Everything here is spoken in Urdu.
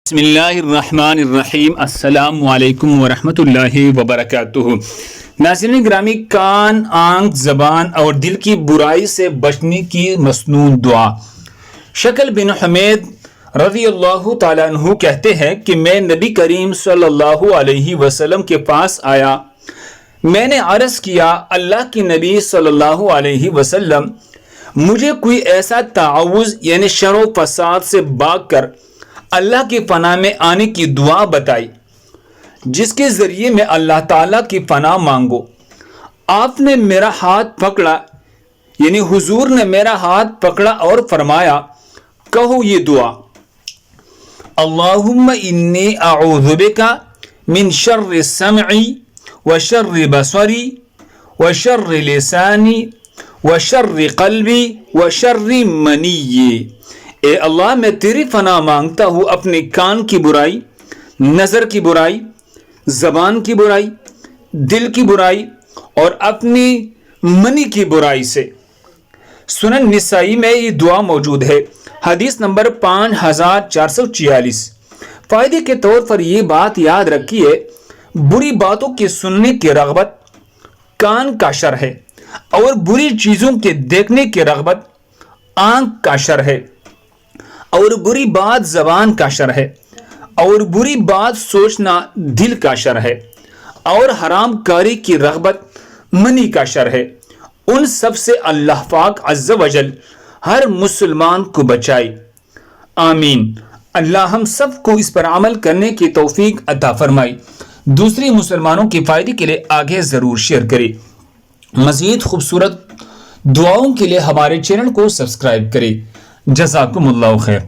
بسم اللہ الرحمن الرحیم۔ السلام علیکم ورحمۃ اللہ وبرکاتہ۔ ناظرین گرامی، کان، آنکھ، زبان اور دل کی برائی سے بچنے کی مسنون دعا۔ شکل بن حمید رضی اللہ تعالیٰ عنہ کہتے ہیں کہ میں نبی کریم صلی اللہ علیہ وسلم کے پاس آیا۔ میں نے عرض کیا، اللہ کے نبی صلی اللہ علیہ وسلم، مجھے کوئی ایسا تعوذ یعنی شر و فساد سے بھاگ کر اللہ کی پناہ میں آنے کی دعا بتائی جس کے ذریعے میں اللہ تعالیٰ کی پناہ مانگو۔ آپ نے میرا ہاتھ پکڑا، یعنی حضور نے میرا ہاتھ پکڑا اور فرمایا، کہو یہ دعا: اللہم انی اعوذ بک من شر سمعی وشر بصری وشر لسانی وشر قلبی وشر منی۔ اے اللہ، میں تیری پناہ مانگتا ہوں اپنے کان کی برائی، نظر کی برائی، زبان کی برائی، دل کی برائی اور اپنی منی کی برائی سے۔ سنن نسائی میں یہ دعا موجود ہے، حدیث نمبر 5446۔ فائدے کے طور پر یہ بات یاد رکھیے، بری باتوں کے سننے کی رغبت کان کا شر ہے اور بری چیزوں کے دیکھنے کی رغبت آنکھ کا شر ہے، اور بری بات زبان کا شر ہے، اور بری بات سوچنا دل کا شر ہے، اور حرام کاری کی رغبت منی کا شر ہے۔ ان سب سے اللہ پاک عز و جل ہر مسلمان کو بچائے، آمین۔ اللہ ہم سب کو اس پر عمل کرنے کی توفیق عطا فرمائے۔ دوسری مسلمانوں کے فائدے کے لیے آگے ضرور شیئر کریں۔ مزید خوبصورت دعاؤں کے لیے ہمارے چینل کو سبسکرائب کریں۔ جزاکم اللہ خیر۔